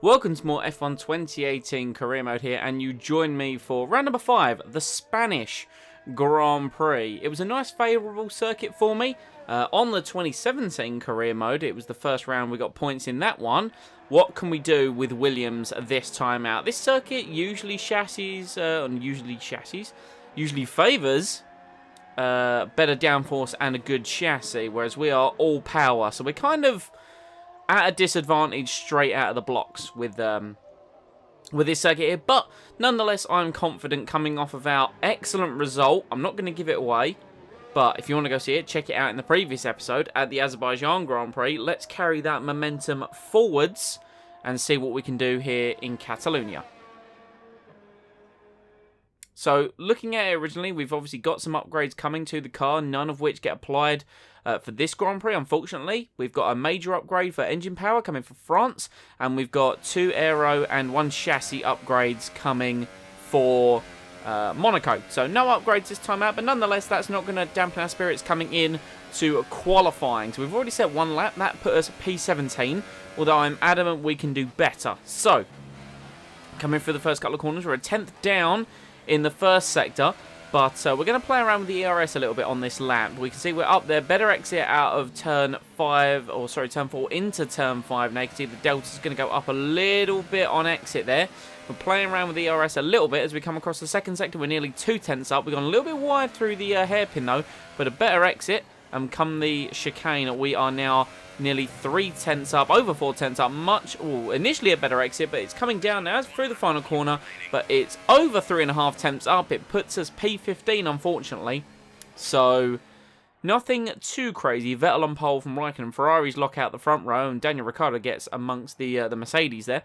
Welcome to more F1 2018 career mode here, and you join me for round number 5, the Spanish Grand Prix. It was a nice favourable circuit for me. On the 2017 career mode, it was the first round we got points in that one. What can we do with Williams this time out? This circuit usually usually favours better downforce and a good chassis, whereas we are all power, so we're kind of at a disadvantage straight out of the blocks with this circuit here. But nonetheless, I'm confident coming off of our excellent result. I'm not going to give it away, but if you want to go see it, check it out in the previous episode at the Azerbaijan Grand Prix. Let's carry that momentum forwards and see what we can do here in Catalonia. So, looking at it originally, we've obviously got some upgrades coming to the car, none of which get applied for this Grand Prix, unfortunately. We've got a major upgrade for engine power coming from France, and we've got 2 aero and 1 chassis upgrades coming for Monaco. So, no upgrades this time out, but nonetheless, that's not going to dampen our spirits coming in to qualifying. So, we've already set 1 lap. That put us at P17, although I'm adamant we can do better. So, coming through the first couple of corners, we're a 10th down in the first sector, but we're going to play around with the ERS a little bit on this lap. We can see we're up there, better exit out of turn 4 into turn 5. Now you can see the delta's going to go up a little bit on exit there. We're playing around with the ERS a little bit as we come across the second sector. We're nearly 2 tenths up. We've gone a little bit wide through the hairpin though, but a better exit. And come the chicane, we are now nearly 3 tenths up, over 4 tenths up. Initially a better exit, but it's coming down now through the final corner. But it's over 3.5 tenths up. It puts us P15, unfortunately. So, nothing too crazy. Vettel on pole from Raikkonen. Ferraris lock out the front row, and Daniel Ricciardo gets amongst the Mercedes there.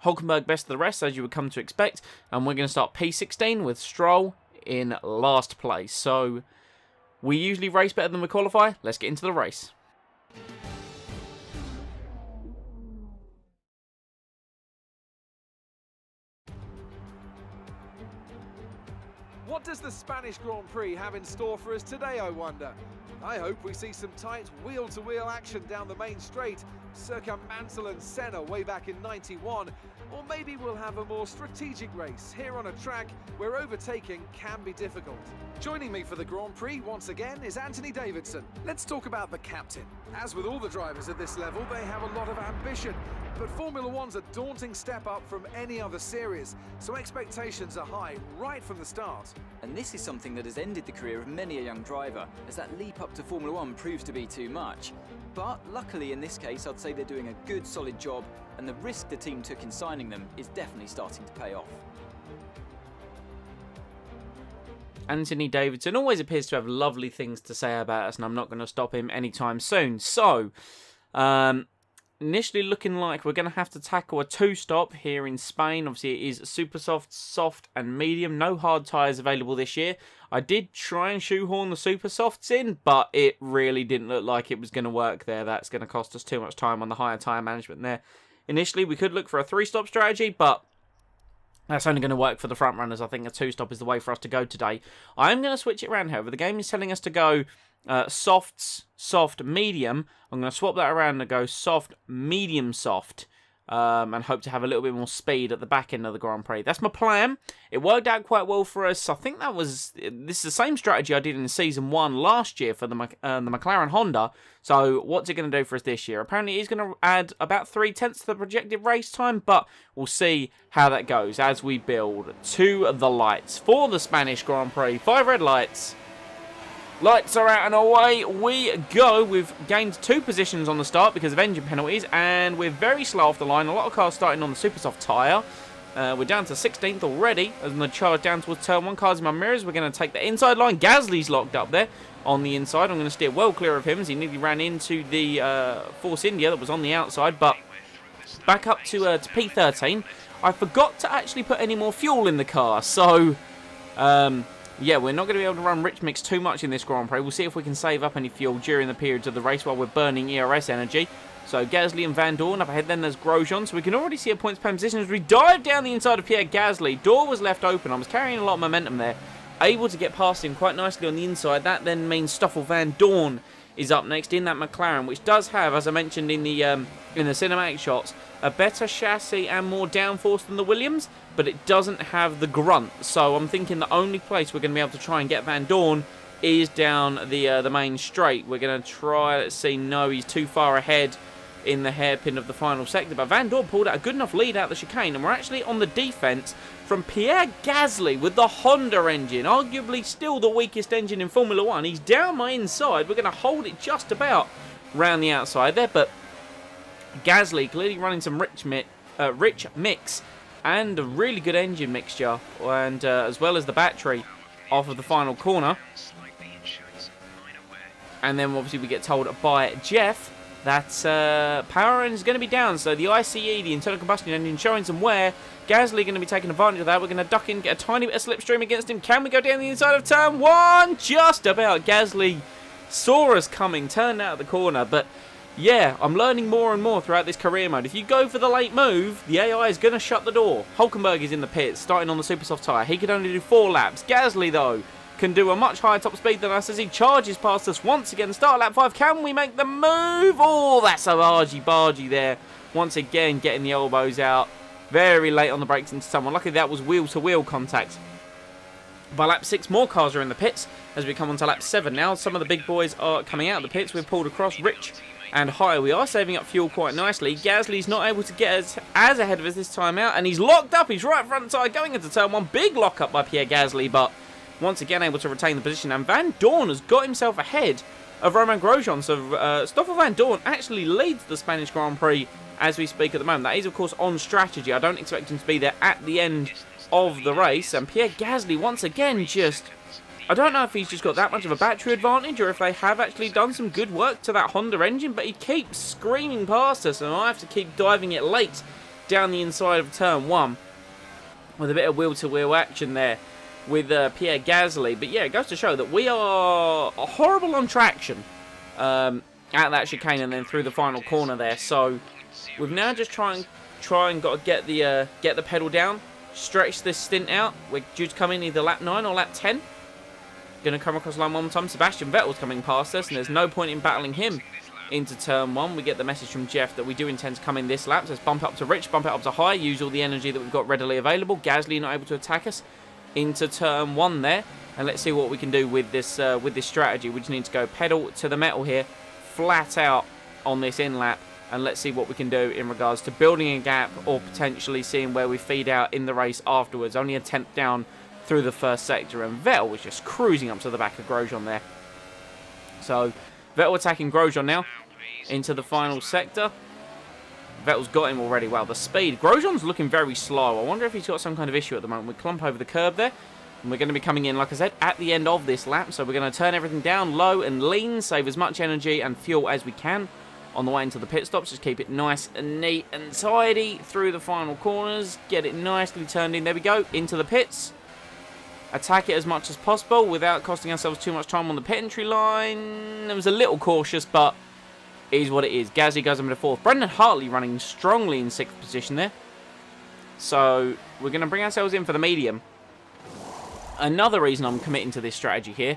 Hulkenberg best of the rest, as you would come to expect. And we're going to start P16 with Stroll in last place. So, we usually race better than we qualify. Let's get into the race. What does the Spanish Grand Prix have in store for us today, I wonder? I hope we see some tight wheel-to-wheel action down the main straight, circa Mansell and Senna way back in '91, or maybe we'll have a more strategic race here on a track where overtaking can be difficult. Joining me for the Grand Prix once again is Anthony Davidson. Let's talk about the captain. As with all the drivers at this level, they have a lot of ambition, but Formula One's a daunting step up from any other series, so expectations are high right from the start. And this is something that has ended the career of many a young driver, as that leap up to Formula One proves to be too much. But luckily in this case, I'd say they're doing a good solid job, and the risk the team took in signing them is definitely starting to pay off. Anthony Davidson always appears to have lovely things to say about us, and I'm not going to stop him anytime soon. So, initially looking like we're going to have to tackle a 2-stop here in Spain. Obviously, it is super soft, soft and medium. No hard tyres available this year. I did try and shoehorn the super softs in, but it really didn't look like it was going to work there. That's going to cost us too much time on the higher tyre management there. Initially, we could look for a 3-stop strategy, but that's only going to work for the front runners. I think a 2-stop is the way for us to go today. I'm going to switch it around, however. The game is telling us to go softs, soft, medium. I'm going to swap that around and go soft, medium, soft. And hope to have a little bit more speed at the back end of the Grand Prix. That's my plan. It worked out quite well for us. I think this is the same strategy I did in Season 1 last year for the McLaren Honda. So what's it going to do for us this year? Apparently it's going to add about 3 tenths to the projected race time, but we'll see how that goes as we build to the lights for the Spanish Grand Prix. 5 red lights. Lights are out and away we go. We've gained 2 positions on the start because of engine penalties, and we're very slow off the line. A lot of cars starting on the super soft tyre. We're down to 16th already as the charge down towards turn 1. Cars in my mirrors. We're going to take the inside line. Gasly's locked up there on the inside. I'm going to steer well clear of him as he nearly ran into the Force India that was on the outside, but back up to P13. I forgot to actually put any more fuel in the car, so yeah, we're not going to be able to run rich mix too much in this Grand Prix. We'll see if we can save up any fuel during the periods of the race while we're burning ERS energy. So Gasly and Van Dorn up ahead, then there's Grosjean. So we can already see a points per position as we dive down the inside of Pierre Gasly. Door was left open. I was carrying a lot of momentum there. Able to get past him quite nicely on the inside. That then means Stoffel Van Dorn is up next in that McLaren, which does have, as I mentioned in the cinematic shots, a better chassis and more downforce than the Williams, but it doesn't have the grunt. So I'm thinking the only place we're going to be able to try and get Van Dorn is down the main straight. We're going to try, let's see, no, he's too far ahead in the hairpin of the final sector, but Van Dorn pulled out a good enough lead out the chicane, and we're actually on the defence from Pierre Gasly with the Honda engine, arguably still the weakest engine in Formula 1. He's down my inside. We're going to hold it just about round the outside there, but Gasly clearly running some rich mix and a really good engine mixture, and as well as the battery off of the final corner. And then obviously we get told by Jeff that power is going to be down, so the ICE, the internal combustion engine, showing some wear. Gasly going to be taking advantage of that. We're going to duck in, get a tiny bit of slipstream against him. Can we go down the inside of turn one? Just about. Gasly saw us coming, turned out of the corner, but yeah, I'm learning more and more throughout this career mode. If you go for the late move, the AI is going to shut the door. Hulkenberg is in the pits, starting on the super soft tyre. He could only do 4 laps. Gasly, though, can do a much higher top speed than us as he charges past us once again. Start lap 5. Can we make the move? Oh, that's a bargy there. Once again, getting the elbows out. Very late on the brakes into someone. Luckily, that was wheel-to-wheel contact. By lap 6, more cars are in the pits as we come on to lap 7 now. Some of the big boys are coming out of the pits. We've pulled across Rich and High. We are saving up fuel quite nicely. Gasly's not able to get us as ahead of us this time out, and he's locked up. He's right front side going into turn 1. Big lock up by Pierre Gasly, but once again able to retain the position. And Van Dorn has got himself ahead of Romain Grosjean. So Stoffel Van Dorn actually leads the Spanish Grand Prix as we speak at the moment. That is, of course, on strategy. I don't expect him to be there at the end of the race. And Pierre Gasly, once again, just... I don't know if he's just got that much of a battery advantage or if they have actually done some good work to that Honda engine, but he keeps screaming past us, and I have to keep diving it late down the inside of turn 1 with a bit of wheel-to-wheel action there with Pierre Gasly. But yeah, it goes to show that we are horrible on traction at that chicane and then through the final corner there. So we've now just try and got to get the pedal down, stretch this stint out. We're due to come in either lap 9 or lap 10. Going to come across line one more time. Sebastian Vettel's coming past us, and there's no point in battling him into turn 1. We get the message from Jeff that we do intend to come in this lap. So let's bump it up to Rich, bump it up to High, use all the energy that we've got readily available. Gasly not able to attack us into turn 1 there, and let's see what we can do with this strategy. We just need to go pedal to the metal here, flat out on this in lap, and let's see what we can do in regards to building a gap or potentially seeing where we feed out in the race afterwards. Only a 10th down through the first sector, and Vettel was just cruising up to the back of Grosjean there. So Vettel attacking Grosjean now into the final sector. Vettel's got him already. Wow, the speed. Grosjean's looking very slow. I wonder if he's got some kind of issue at the moment. We clump over the curb there, and we're going to be coming in, like I said, at the end of this lap. So we're going to turn everything down low and lean, save as much energy and fuel as we can on the way into the pit stops. Just keep it nice and neat and tidy through the final corners. Get it nicely turned in. There we go, into the pits. Attack it as much as possible without costing ourselves too much time on the pit entry line. It was a little cautious, but it is what it is. Gasly goes into 4th. Brendan Hartley running strongly in 6th position there. So we're going to bring ourselves in for the medium. Another reason I'm committing to this strategy here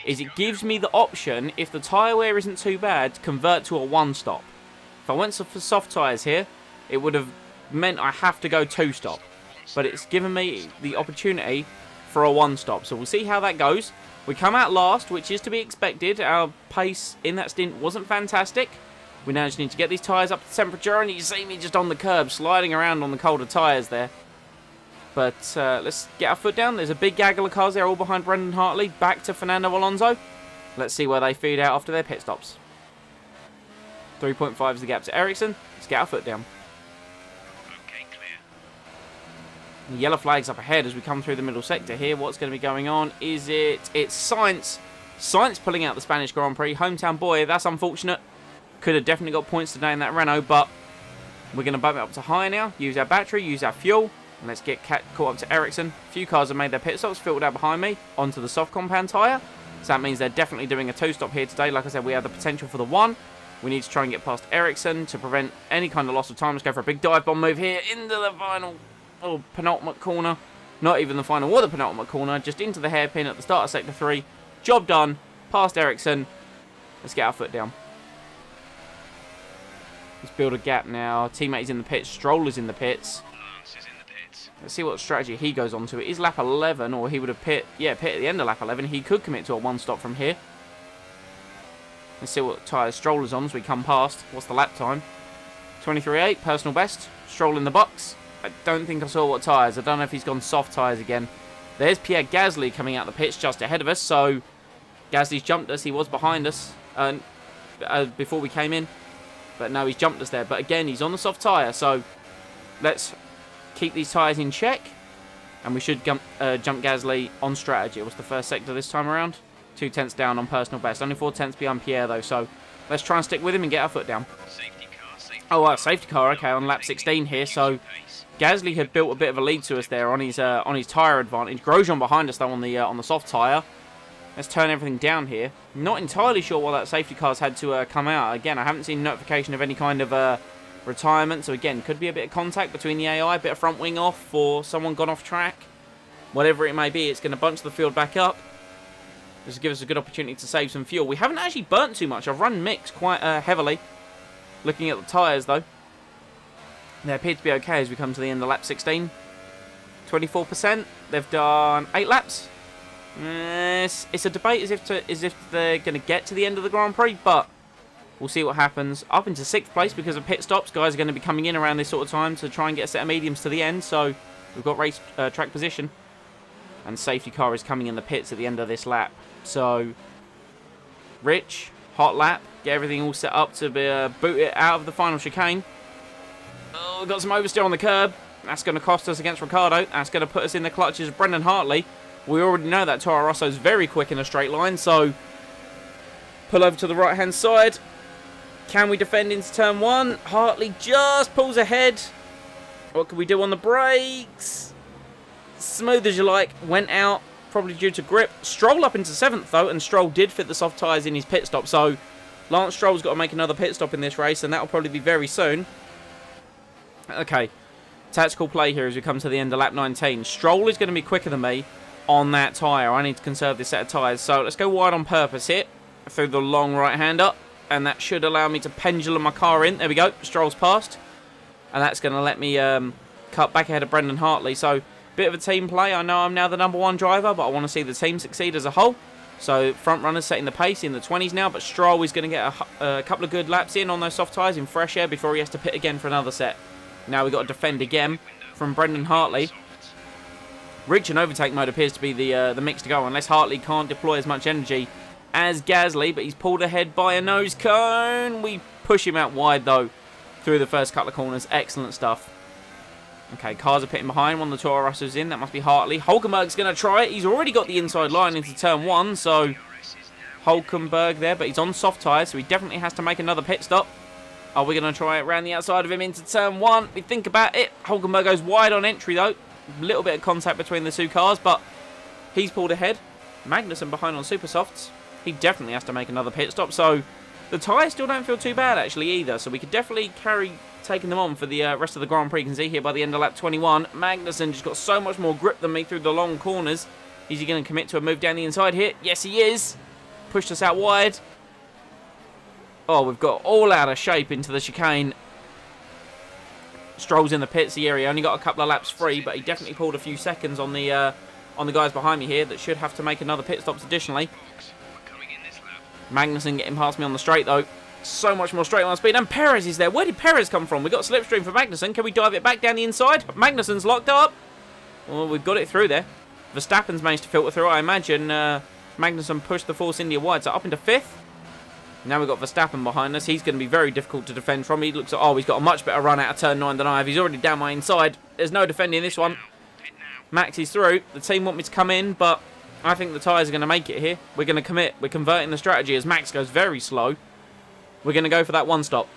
is it gives me the option, if the tyre wear isn't too bad, to convert to a 1-stop. If I went for soft tyres here, it would have meant I have to go 2-stop. But it's given me the opportunity for a 1-stop. So we'll see how that goes. We come out last, which is to be expected. Our pace in that stint wasn't fantastic. We now just need to get these tyres up to temperature, and you see me just on the curb, sliding around on the colder tyres there. But let's get our foot down. There's a big gaggle of cars there, all behind Brendan Hartley. Back to Fernando Alonso. Let's see where they feed out after their pit stops. 3.5 is the gap to Ericsson. Let's get our foot down. The yellow flag's up ahead as we come through the middle sector here. What's going to be going on? It's Sainz. Sainz pulling out the Spanish Grand Prix. Hometown boy, that's unfortunate. Could have definitely got points today in that Renault, but we're going to bump it up to High now. Use our battery, use our fuel. And let's get caught up to Ericsson. A few cars have made their pit stops, filtered out behind me, onto the soft compound tyre. So that means they're definitely doing a 2-stop here today. Like I said, we have the potential for the 1. We need to try and get past Ericsson to prevent any kind of loss of time. Let's go for a big dive bomb move here into the final... penultimate corner. Not even the final or the penultimate corner, just into the hairpin at the start of sector 3. Job done, past Ericsson. Let's get our foot down. Let's build a gap now. Teammate's in the pits. Stroller's in the pits. Let's see what strategy he goes on to. It is lap 11, or he would have pit at the end of lap 11. He could commit to a one stop from here. Let's see what tyre Stroller's on as we come past. What's the lap time? 23.8, personal best. Stroll in the box. I don't think I saw what tyres. I don't know if he's gone soft tyres again. There's Pierre Gasly coming out the pits just ahead of us. So Gasly's jumped us. He was behind us before we came in. But no, he's jumped us there. But again, he's on the soft tyre. So let's keep these tyres in check. And we should jump Gasly on strategy. What's the first sector this time around? 2 tenths down on personal best. Only 4 tenths behind Pierre, though. So let's try and stick with him and get our foot down. Oh, safety car. Okay, on lap 16 here. So Gasly had built a bit of a lead to us there on his tyre advantage. Grosjean behind us, though, on the soft tyre. Let's turn everything down here. Not entirely sure why that safety car's had to come out. Again, I haven't seen notification of any kind of retirement. So again, could be a bit of contact between the AI, a bit of front wing off, or someone gone off track. Whatever it may be, it's going to bunch the field back up. This will give us a good opportunity to save some fuel. We haven't actually burnt too much. I've run mix quite heavily. Looking at the tyres, though, they appear to be okay as we come to the end of lap 16. 24%. They've done 8 laps. It's a debate as if they're going to get to the end of the Grand Prix, but we'll see what happens. Up into 6th place because of pit stops. Guys are going to be coming in around this sort of time to try and get a set of mediums to the end. So we've got race track position. And safety car is coming in the pits at the end of this lap. So Rich, hot lap. Get everything all set up to be, boot it out of the final chicane. Oh, we've got some oversteer on the curb. That's going to cost us against Ricciardo. That's going to put us in the clutches of Brendan Hartley. We already know that Toro Rosso is very quick in a straight line, so pull over to the right-hand side. Can we defend into turn 1? Hartley just pulls ahead. What can we do on the brakes? Smooth as you like. Went out, probably due to grip. Stroll up into 7th, though, and Stroll did fit the soft tyres in his pit stop, so Lance Stroll's got to make another pit stop in this race, and that'll probably be very soon. Okay, tactical play here as we come to the end of lap 19. Stroll is going to be quicker than me on that tyre. I need to conserve this set of tyres. So let's go wide on purpose here through the long right-hand up. And that should allow me to pendulum my car in. There we go. Stroll's passed. And that's going to let me cut back ahead of Brendan Hartley. So bit of a team play. I know I'm now the #1 driver, but I want to see the team succeed as a whole. So front runners setting the pace in the 20s now. But Stroll is going to get a couple of good laps in on those soft tyres in fresh air before he has to pit again for another set. Now we've got to defend again from Brendan Hartley. Rich and overtake mode appears to be the mix to go, unless Hartley can't deploy as much energy as Gasly, but he's pulled ahead by a nose cone. We push him out wide, though, through the first couple of corners. Excellent stuff. Okay, cars are pitting behind. One of the Toro Rossos in. That must be Hartley. Hulkenberg's going to try it. He's already got the inside line into turn 1, so Hulkenberg there, but he's on soft tyres, so he definitely has to make another pit stop. Are we going to try it around the outside of him into turn 1? We think about it. Hulkenberg goes wide on entry, though. A little bit of contact between the two cars, but he's pulled ahead. Magnussen behind on super softs. He definitely has to make another pit stop, so the tyres still don't feel too bad, actually, either. So we could definitely carry taking them on for the rest of the Grand Prix. You can see here by the end of lap 21, Magnussen just got so much more grip than me through the long corners. Is he going to commit to a move down the inside here? Yes, he is. Pushed us out wide. Oh, we've got all out of shape into the chicane. Stroll's in the pits here. He only got a couple of laps free, but he definitely pulled a few seconds on the guys behind me here that should have to make another pit stops additionally. Magnussen getting past me on the straight, though. So much more straight line speed. And Perez is there. Where did Perez come from? We got slipstream for Magnussen. Can we dive it back down the inside? Magnussen's locked up. Well, we've got it through there. Verstappen's managed to filter through. I imagine Magnussen pushed the Force India wide. So up into 5th. Now we've got Verstappen behind us. He's going to be very difficult to defend from. He looks like, oh, he's got a much better run out of turn 9 than I have. He's already down my inside. There's no defending this one. Max is through. The team want me to come in, but I think the tyres are going to make it here. We're going to commit. We're converting the strategy as Max goes very slow. We're going to go for that one stop.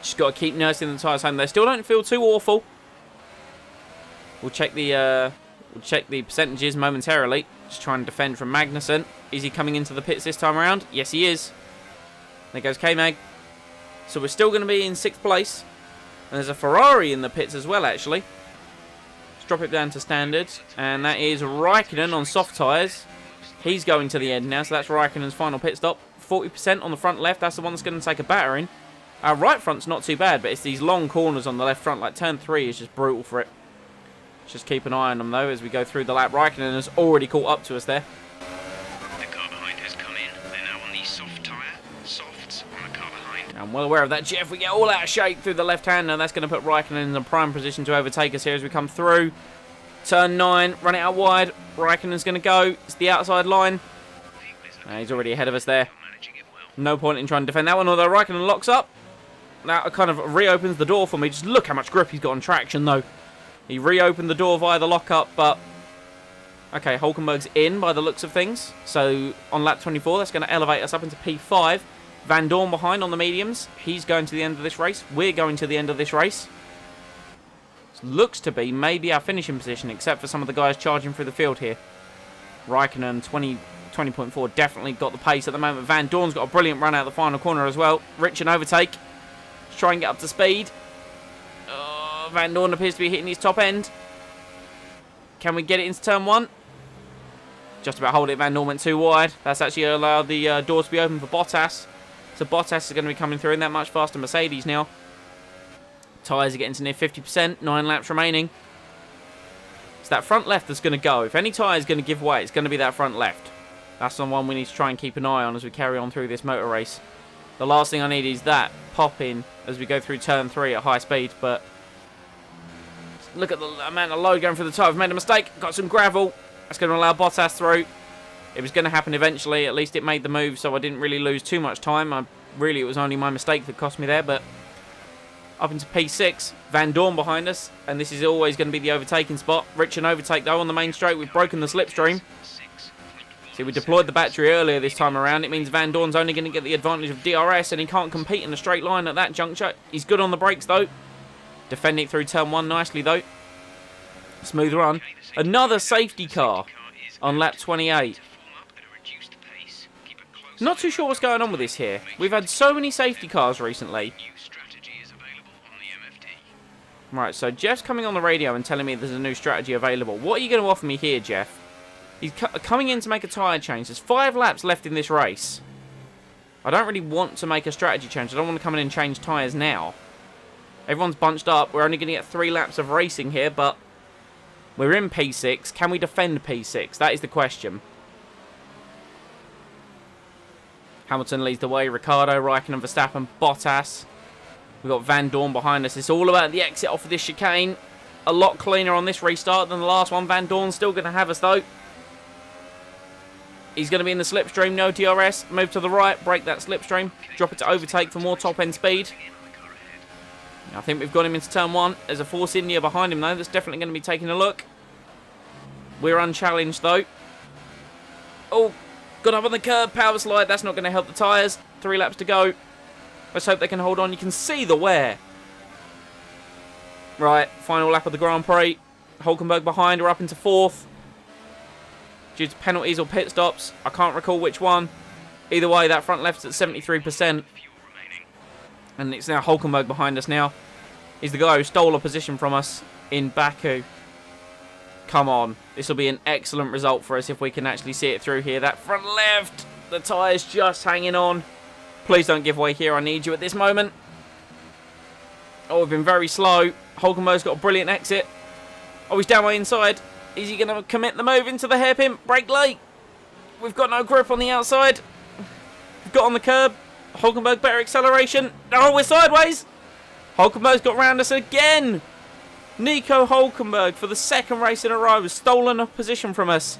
Just got to keep nursing the tyres home. They still don't feel too awful. We'll check the percentages momentarily. Just trying to defend from Magnussen. Is he coming into the pits this time around? Yes, he is. There goes K-Mag. So we're still going to be in 6th place. And there's a Ferrari in the pits as well, actually. Let's drop it down to standard. And that is Raikkonen on soft tyres. He's going to the end now, so that's Raikkonen's final pit stop. 40% on the front left, that's the one that's going to take a battering. Our right front's not too bad, but it's these long corners on the left front, like turn 3 is just brutal for it. Just keep an eye on them, though, as we go through the lap. Raikkonen has already caught up to us there. The car behind has come in. They're now on the soft tyre. Softs on the car behind. I'm well aware of that, Jeff. We get all out of shape through the left hand, and that's going to put Raikkonen in a prime position to overtake us here as we come through. Turn 9, run it out wide. Raikkonen's going to go. It's the outside line. He's already ahead of us there. No point in trying to defend that one, although Raikkonen locks up. That kind of reopens the door for me. Just look how much grip he's got on traction, though. He reopened the door via the lockup, but... Okay, Hulkenberg's in by the looks of things. So, on lap 24, that's going to elevate us up into P5. Van Dorn behind on the mediums. He's going to the end of this race. We're going to the end of this race. Looks to be maybe our finishing position, except for some of the guys charging through the field here. Raikkonen, 20.4, definitely got the pace at the moment. Van Dorn's got a brilliant run out the final corner as well. Rich and overtake. Let's try and get up to speed. Van Dorn appears to be hitting his top end. Can we get it into turn 1? Just about hold it. Van Dorn went too wide. That's actually allowed the doors to be open for Bottas. So Bottas is going to be coming through in that much faster Mercedes now. Tyres are getting to near 50%. 9 laps remaining. It's that front left that's going to go. If any tyre is going to give way, it's going to be that front left. That's the one we need to try and keep an eye on as we carry on through this motor race. The last thing I need is that pop in as we go through turn 3 at high speed. But look at the amount of load going through the tyre. I've made a mistake. Got some gravel. That's going to allow Bottas through. It was going to happen eventually. At least it made the move, so I didn't really lose too much time. It was only my mistake that cost me there. But up into P6. Van Dorn behind us. And this is always going to be the overtaking spot. Rich and overtake, though, on the main straight. We've broken the slipstream. See, we deployed the battery earlier this time around. It means Van Dorn's only going to get the advantage of DRS, and he can't compete in a straight line at that juncture. He's good on the brakes, though. Defending through turn 1 nicely, though. Smooth run. Another safety car on lap 28. Not too sure what's going on with this here. We've had so many safety cars recently. Right, so Jeff's coming on the radio and telling me there's a new strategy available. What are you going to offer me here, Jeff? He's coming in to make a tyre change. There's 5 laps left in this race. I don't really want to make a strategy change. I don't want to come in and change tyres now. Everyone's bunched up. We're only going to get 3 laps of racing here, but we're in P6. Can we defend P6? That is the question. Hamilton leads the way. Ricciardo, Raikkonen, Verstappen, Bottas. We've got Van Dorn behind us. It's all about the exit off of this chicane. A lot cleaner on this restart than the last one. Van Dorn's still going to have us, though. He's going to be in the slipstream. No DRS. Move to the right. Break that slipstream. Drop it to overtake for more top-end speed. I think we've got him into turn 1. There's a Force India behind him, though. That's definitely going to be taking a look. We're unchallenged, though. Oh, got up on the curb. Power slide. That's not going to help the tyres. 3 laps to go. Let's hope they can hold on. You can see the wear. Right, final lap of the Grand Prix. Hulkenberg behind. We're up into 4th. Due to penalties or pit stops. I can't recall which one. Either way, that front left's at 73%. And it's now Hulkenberg behind us now. He's the guy who stole a position from us in Baku. Come on. This will be an excellent result for us if we can actually see it through here. That front left. The tyre's just hanging on. Please don't give way here. I need you at this moment. Oh, we've been very slow. Hulkenberg's got a brilliant exit. Oh, he's down my inside. Is he going to commit the move into the hairpin? Brake late. We've got no grip on the outside. We've got on the curb. Hulkenberg better acceleration. Oh, we're sideways. Hulkenberg's got round us again. Nico Hulkenberg, for the 2nd race in a row, has stolen a position from us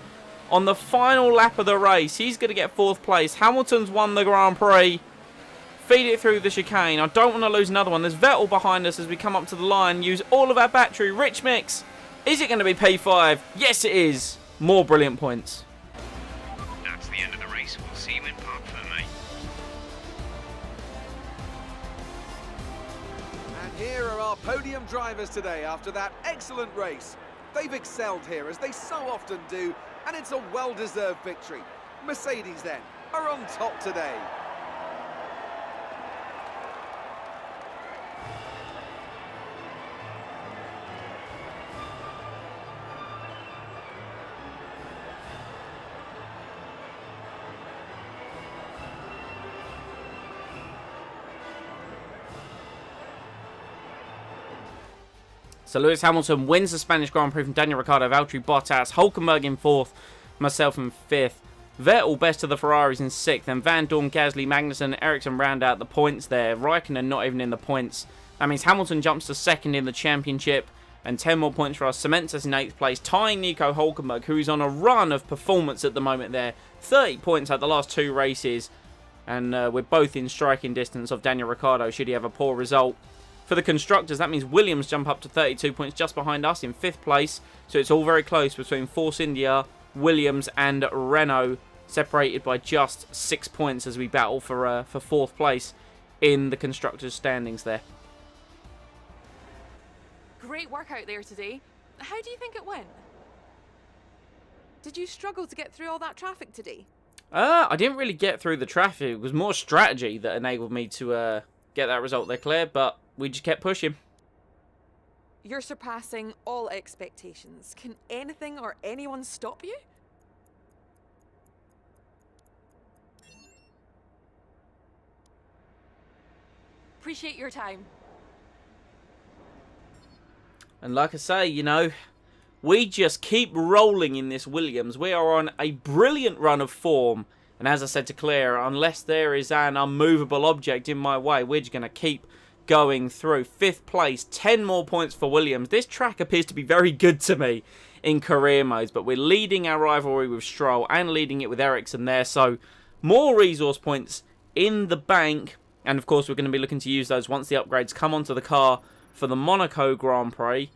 on the final lap of the race. He's going to get 4th place. Hamilton's won the Grand Prix. Feed it through the chicane. I don't want to lose another one. There's Vettel behind us as we come up to the line. Use all of our battery. Rich mix. Is it going to be P5? Yes, it is. More brilliant points. That's the end of the race. We'll see you in Park Fermé. And here are our podium drivers today after that excellent race. They've excelled here, as they so often do, and it's a well-deserved victory. Mercedes, then, are on top today. So Lewis Hamilton wins the Spanish Grand Prix from Daniel Ricciardo, Valtteri Bottas, Hulkenberg in 4th, myself in 5th. Vettel best of the Ferraris in 6th, then Van Dorn, Gasly, Magnussen, Ericsson round out the points there. Raikkonen not even in the points. That means Hamilton jumps to 2nd in the championship, and 10 more points for us cements us in 8th place, tying Nico Hulkenberg, who is on a run of performance at the moment there. 30 points at the last 2 races, and we're both in striking distance of Daniel Ricciardo should he have a poor result. For the constructors, that means Williams jump up to 32 points just behind us in 5th place. So it's all very close between Force India, Williams and Renault, separated by just 6 points as we battle for 4th place in the constructors' standings there. Great work out there today. How do you think it went? Did you struggle to get through all that traffic today? I didn't really get through the traffic. It was more strategy that enabled me to get that result there, Claire, but we just kept pushing. You're surpassing all expectations. Can anything or anyone stop you? Appreciate your time. And like I say, you know, we just keep rolling in this Williams. We are on a brilliant run of form. And as I said to Claire, unless there is an unmovable object in my way, we're just going to keep going through. 5th place, 10 more points for Williams. This track appears to be very good to me in career modes, but we're leading our rivalry with Stroll and leading it with Ericsson there. So more resource points in the bank. And of course, we're going to be looking to use those once the upgrades come onto the car for the Monaco Grand Prix.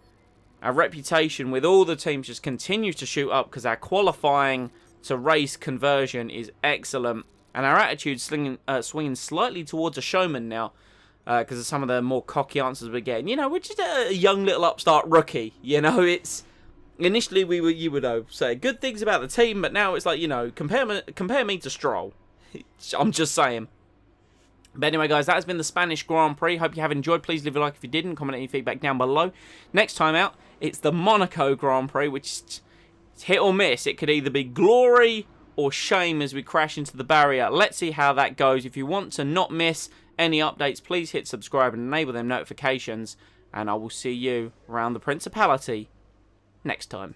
Our reputation with all the teams just continues to shoot up because our qualifying to race conversion is excellent. And our attitude swinging slightly towards a showman now because of some of the more cocky answers we're getting. You know, we're just a young little upstart rookie. You know, it's... Initially, you would say good things about the team, but now it's like, you know, compare me to Stroll. I'm just saying. But anyway, guys, that has been the Spanish Grand Prix. Hope you have enjoyed. Please leave a like if you didn't. Comment any feedback down below. Next time out, it's the Monaco Grand Prix, which is hit or miss. It could either be glory or shame as we crash into the barrier. Let's see how that goes. If you want to not miss any updates, please hit subscribe and enable them notifications. And I will see you around the Principality next time.